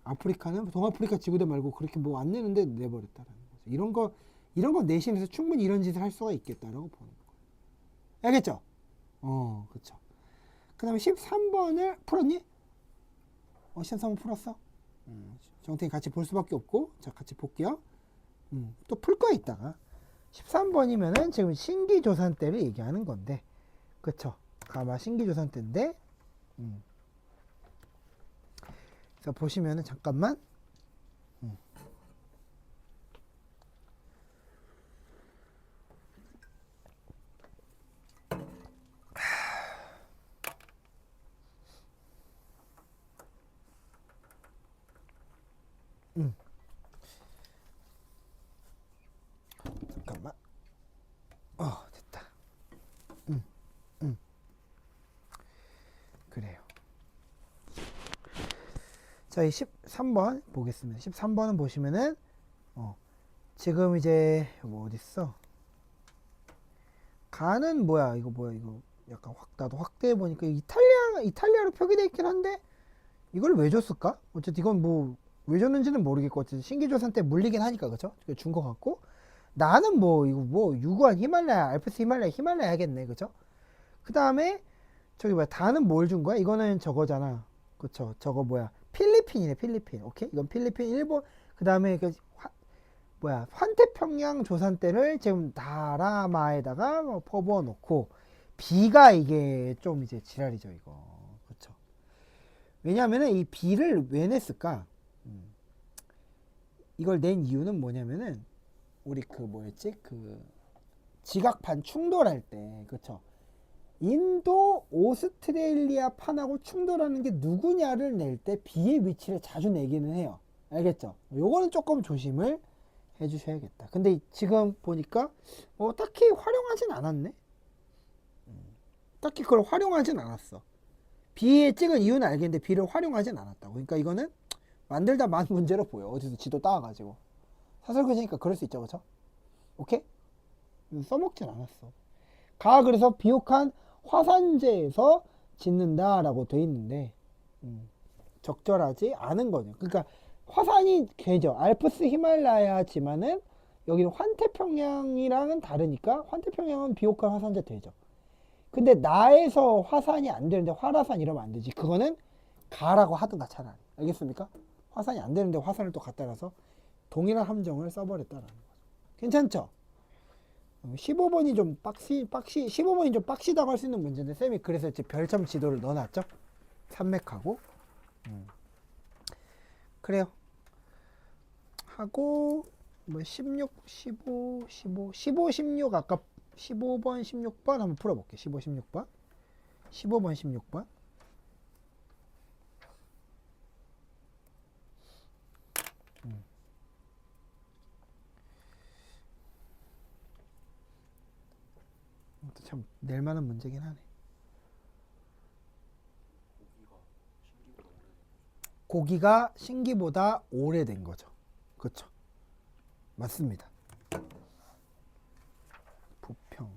아프리카는 동아프리카 지구대 말고 그렇게 뭐 안 내는데 내버렸다라는 거죠. 이런 거 내신에서 충분히 이런 짓을 할 수가 있겠다라고 보는 거예요. 알겠죠? 그렇죠. 그다음에 13번을 풀었니? 13번 풀었어? 정태이 같이 볼 수밖에 없고 자 같이 볼게요. 또 풀 거야 이따가. 13번이면은 지금 신기조산 때를 얘기하는 건데 그쵸? 가마 신기조산 때인데 그래서 보시면은 잠깐만 잠깐만 됐다. 그래요. 자, 이 13번 보겠습니다. 13번은 보시면은 지금 이제 뭐 어딨어? 가는 뭐야? 이거 약간 나도 확대해 보니까 이탈리아로 표기되어 있긴 한데 이걸 왜 줬을까? 어쨌든 이건 뭐 왜 줬는지는 모르겠고 어쨌든 신기조산 때 물리긴 하니까 그쵸? 준 거 같고 나는 뭐 이거 뭐 유구한 히말라야 알프스 히말라야 하겠네 그쵸? 그 다음에 저기 뭐야 다는 뭘 준 거야? 이거는 저거잖아 그쵸? 저거 뭐야 필리핀이네 필리핀. 오케이? 이건 필리핀 일본 그 다음에 환태평양 조산 때를 지금 다라마에다가 퍼부어 놓고 B가 이게 좀 이제 지랄이죠 이거. 그쵸? 왜냐면은 이 B를 왜 냈을까? 이걸 낸 이유는 뭐냐면은 우리 뭐였지? 지각판 충돌할 때 그쵸? 인도 오스트레일리아 판하고 충돌하는 게 누구냐를 낼 때 B의 위치를 자주 내기는 해요. 알겠죠? 요거는 조금 조심을 해주셔야겠다. 근데 지금 보니까 딱히 활용하진 않았네. 딱히 그걸 활용하진 않았어. B에 찍은 이유는 알겠는데 B를 활용하진 않았다고. 그러니까 이거는 만들다 만 문제로 보여. 어디서 지도 따와가지고 사설교지니까 그럴 수 있죠, 그렇죠? 오케이? 써먹진 않았어. 가 그래서 비옥한 화산재에서 짓는다라고 돼 있는데 적절하지 않은 거죠. 그러니까 화산이 되죠. 알프스 히말라야지만은 여기는 환태평양이랑은 다르니까 환태평양은 비옥한 화산재 되죠. 근데 나에서 화산이 안 되는데 화라산 이러면 안 되지. 그거는 가라고 하든가 차라리. 알겠습니까? 화산이 안 되는데 화산을 또 갖다 놔서 동일한 함정을 써버렸다라는 거죠. 괜찮죠? 15번이 좀 15번이 좀 빡시다고 할 수 있는 문제인데 쌤이 그래서 이제 별점 지도를 넣어놨죠. 산맥하고 그래요. 하고 뭐 16, 15, 15, 15, 16 아까 15번, 16번 한번 풀어볼게. 15, 16번 15번, 16번 참 낼만한 문제긴 하네. 고기가 신기보다 오래된 거죠. 그렇죠. 맞습니다. 부평.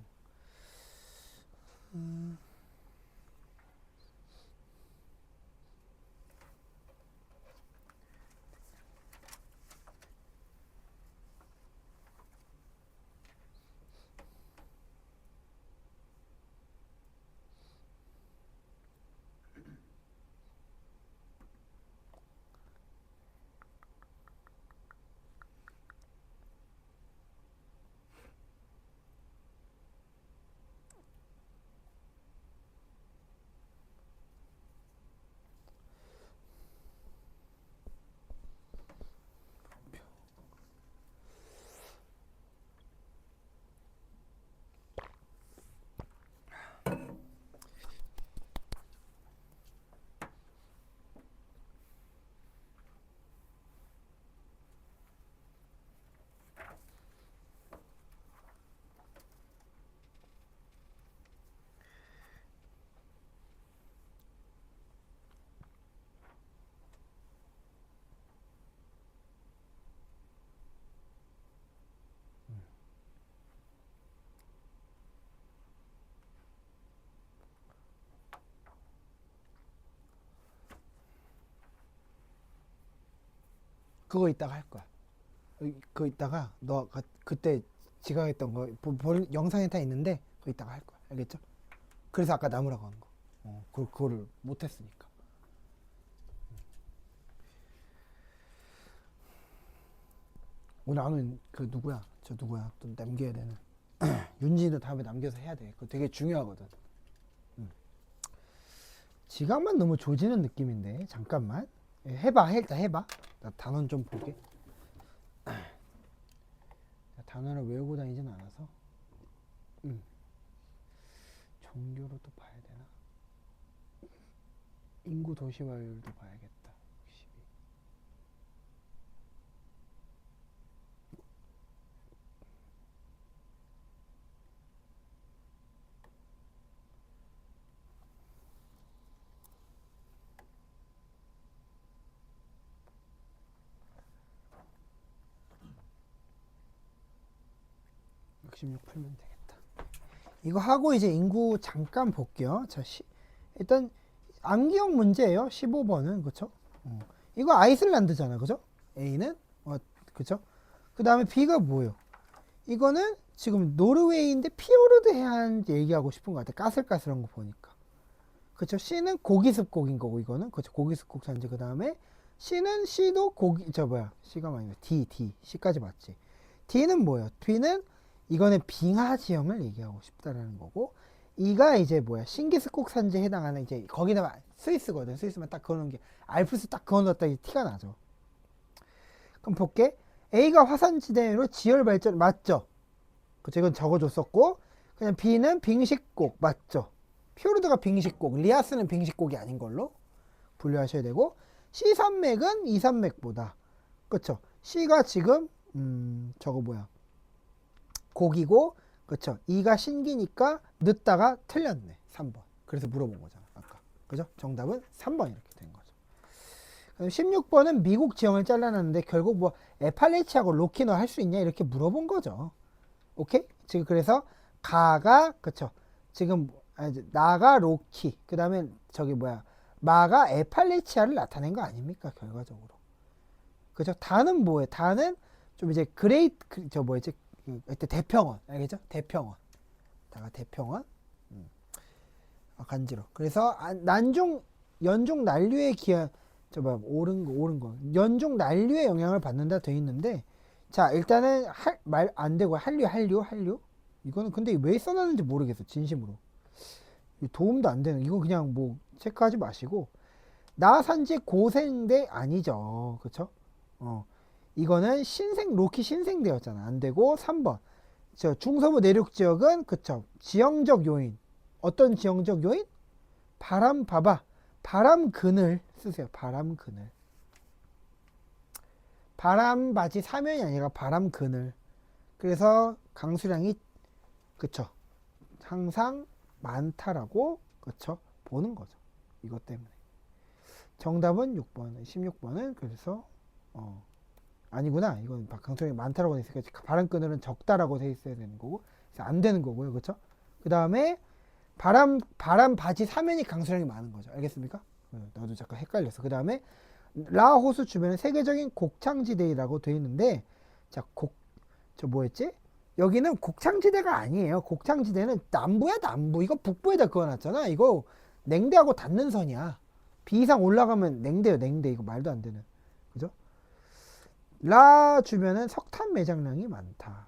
그거 이따가 할 거야. 그거 이따가 너 그때 지각했던 거 영상에 다 있는데 그거 이따가 할 거야. 알겠죠? 그래서 아까 나무라고 한 거. 그거를 못했으니까. 오늘 나는 그 누구야? 저 누구야? 또 남겨야 되는 윤진이도 다음에 남겨서 해야 돼. 그거 되게 중요하거든. 지각만 너무 조지는 느낌인데 잠깐만 해봐. 일단 해봐. 나 단원 좀 보게. 단원을 외우고 다니진 않아서 종교로도 봐야 되나? 인구 도시화율도 봐야겠다. 66 풀면 되겠다. 이거 하고 이제 인구 잠깐 볼게요. 자, 일단 암기형 문제예요. 15번은 그쵸? 이거 아이슬란드잖아, 그죠? A는 그쵸? 그 다음에 B가 뭐예요? 이거는 지금 노르웨이인데 피오르드 해안 얘기하고 싶은 것 같아. 까슬까슬한 거 보니까. 그쵸? C는 고기습곡인 거고 이거는 그쵸? 고기습곡 산지. 그 다음에 C도 C가 아니라 D C까지 맞지. D는 뭐예요? D는 이거는 빙하 지형을 얘기하고 싶다라는 거고, 이가 이제 신기스콕 산지에 해당하는 이제 거기다 스위스거든. 스위스만 딱 그어놓은 게 알프스 딱 그어놓았다 이 티가 나죠. 그럼 볼게. A가 화산지대로 지열 발전 맞죠? 그쵸? 이건 적어줬었고, 그냥 B는 빙식곡 맞죠? 피오르드가 빙식곡, 리아스는 빙식곡이 아닌 걸로 분류하셔야 되고, C 산맥은 이 산맥보다 그쵸? C가 지금 고기고, 그쵸? 2가 신기니까 늦다가 틀렸네. 3번. 그래서 물어본 거잖아, 아까. 그죠? 정답은 3번 이렇게 된 거죠. 그럼 16번은 미국 지형을 잘라놨는데 결국 에팔레치하고 로키너 할 수 있냐? 이렇게 물어본 거죠. 오케이? 지금 그래서 가가 그쵸? 지금 이제 나가 로키 그 다음에 저기 뭐야 마가 에팔레치아를 나타낸 거 아닙니까 결과적으로 그죠? 다는 뭐예요? 다는 좀 이제 저 뭐였지? 그때 대평원 알겠죠? 대평원 다가 대평원 간지러 그래서 난종 연종 난류에 기한 저 뭐야 옳은 거 연종 난류에 영향을 받는다 돼 있는데 자 일단은 말 안 되고 한류 이거는 근데 왜 써놨는지 모르겠어 진심으로 도움도 안 되는 이건 그냥 뭐 체크하지 마시고 나산지 고생대 아니죠 그쵸 이거는 로키 신생대였잖아 안 되고 3번 저 중서부 내륙 지역은 그쵸 지형적 요인 어떤 지형적 요인 바람 봐봐 바람 그늘 쓰세요 바람 그늘 바람 바지 사면이 아니라 바람 그늘 그래서 강수량이 그쵸 항상 많다라고 그쵸 보는 거죠 이것 때문에 정답은 6번 16번은 그래서 아니구나 이건 강수량이 많다라고 돼 있으니까 바람 그늘은 적다라고 돼 있어야 되는 거고 그래서 안 되는 거고요 그쵸 그 다음에 바람 바지 사면이 강수량이 많은 거죠 알겠습니까 나도 잠깐 헷갈렸어 그 다음에 라호수 주변에 세계적인 곡창지대라고 돼 있는데 저 뭐였지 여기는 곡창지대가 아니에요. 곡창지대는 남부야 남부. 이거 북부에다 그어놨잖아. 이거 냉대하고 닿는 선이야. 비 이상 올라가면 냉대요 냉대. 이거 말도 안 되는. 그죠? 라 주변은 석탄 매장량이 많다.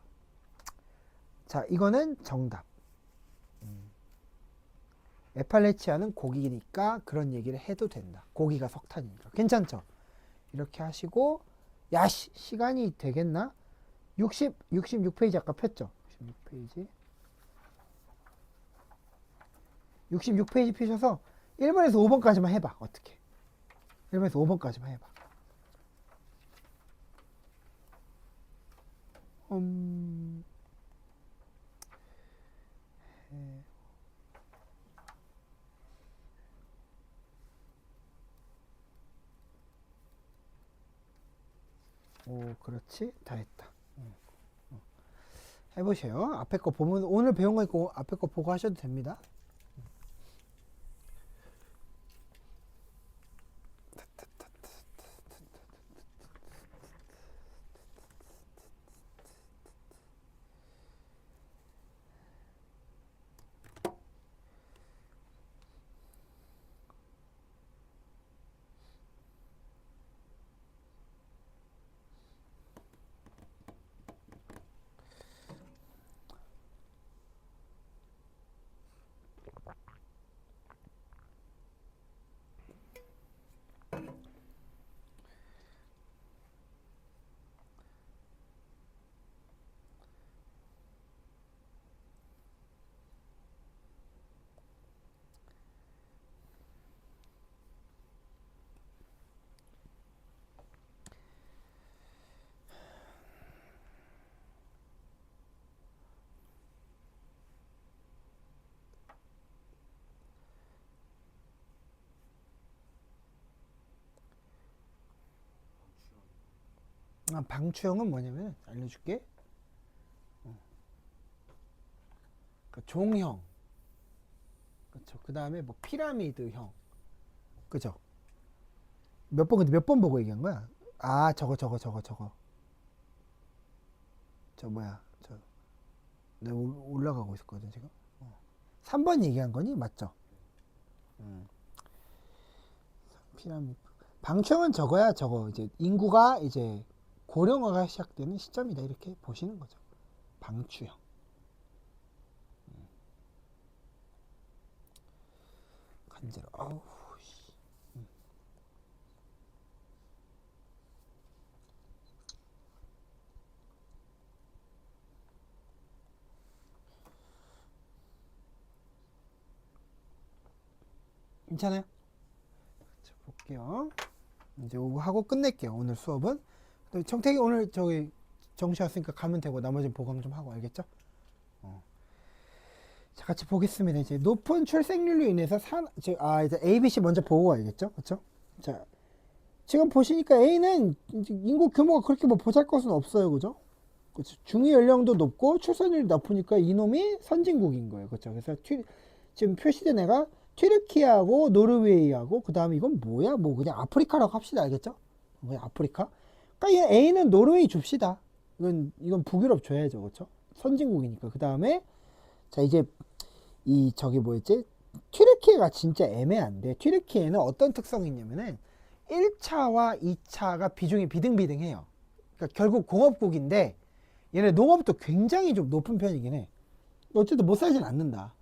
자 이거는 정답. 에팔레치아는 고기니까 그런 얘기를 해도 된다. 고기가 석탄이니까. 괜찮죠? 이렇게 하시고 야 시간이 되겠나? 66페이지 아까 폈죠? 66페이지 66페이지 펴셔서 1번에서 5번까지만 해봐 어떻게 1번에서 5번까지만 해봐 오 그렇지 다 했다 해보세요 앞에 거 보면 오늘 배운 거 있고 앞에 거 보고 하셔도 됩니다 방추형은 뭐냐면 알려줄게 종형 그쵸 그 다음에 뭐 피라미드형 그죠 근데 몇 번 보고 얘기한 거야 아 저거 저 뭐야 내가 올라가고 있었거든 지금 3번 얘기한 거니 맞죠 피라미드 방추형은 저거야 저거 이제 인구가 이제 고령화가 시작되는 시점이다 이렇게 보시는 거죠 방추형 간지러 아우 괜찮아요? 자, 볼게요 이제 오고 하고 끝낼게요 오늘 수업은 청택이 오늘 저기 정시 왔으니까 가면 되고 나머지는 보강 좀 하고 알겠죠? 자 같이 보겠습니다 이제 높은 출생률로 인해서 이제 ABC 먼저 보고 알겠죠? 그쵸? 자 지금 보시니까 A는 인구 규모가 그렇게 뭐 보잘 것은 없어요 그죠? 그렇죠. 중위 연령도 높고 출산율이 높으니까 이놈이 선진국인 거예요. 그렇죠. 그래서 지금 표시된 애가 튀르키예하고 노르웨이하고 그 다음에 이건 뭐야? 뭐 그냥 아프리카라고 합시다. 알겠죠? 그냥 아프리카. 그러니까 이 A는 노르웨이 줍시다. 이건 북유럽 줘야죠. 그렇죠? 선진국이니까. 그 다음에 자 이제 이 저기 뭐였지? 튀르키예가 진짜 애매한데 튀르키예는 어떤 특성이 있냐면은 1차와 2차가 비중이 비등비등해요. 그러니까 결국 공업국인데 얘네 농업도 굉장히 좀 높은 편이긴 해. 어쨌든 못 살진 않는다.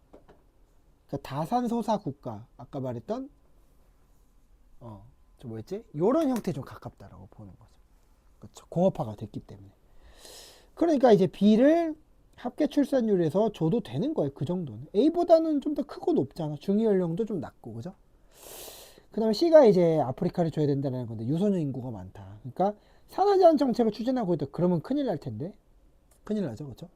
그러니까 다산소사 국가 아까 말했던 저 뭐였지? 요런 형태에 좀 가깝다라고 보는 거죠. 그렇죠. 공업화가 됐기 때문에. 그러니까 이제 B를 합계 출산율에서 줘도 되는 거예요. 그 정도는. A보다는 좀 더 크고 높잖아. 중위 연령도 좀 낮고, 그죠? 그 다음에 C가 이제 아프리카를 줘야 된다는 건데, 유소년 인구가 많다. 그러니까 산하 제한 정책을 추진하고 있다. 그러면 큰일 날 텐데. 큰일 나죠. 그죠?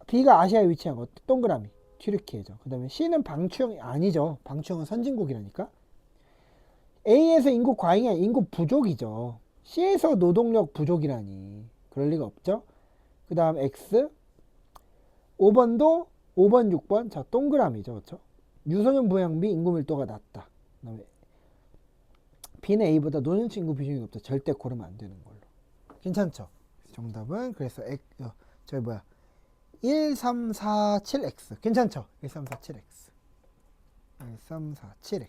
B가 아시아에 위치한 것. 동그라미. 튀르키예죠. 그 다음에 C는 방추형이 아니죠. 방추형은 선진국이라니까. A에서 인구 과잉이 아니라 인구 부족이죠. C에서 노동력 부족이라니. 그럴 리가 없죠. 그 다음 X 5번도 5번 6번 자 동그라미죠. 그렇죠? 유소년 부양비 인구 밀도가 낮다. 그다음에 B는 A보다 노년층 인구 비중이 높다. 절대 고르면 안 되는 걸로. 괜찮죠? 정답은 그래서 저기 뭐야 1347X 괜찮죠? 1347X 1347X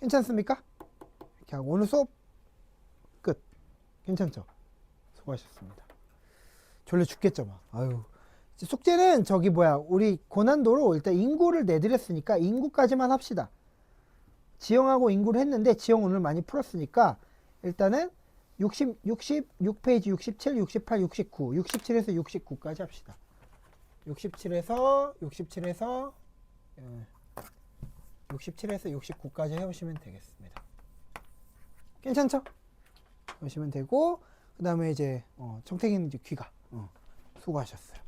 괜찮습니까? 이렇게 하고 오늘 수업 끝. 괜찮죠? 수고하셨습니다. 졸려 죽겠죠 막. 아유. 숙제는 저기 뭐야 우리 고난도로 일단 인구를 내드렸으니까 인구까지만 합시다. 지형하고 인구를 했는데 지형 오늘 많이 풀었으니까 일단은 66페이지 67, 68, 69 67에서 69까지 합시다. 67에서 69까지 해오시면 되겠습니다. 괜찮죠? 보시면 되고 그 다음에 이제 청택이는 이제 귀가 수고하셨어요.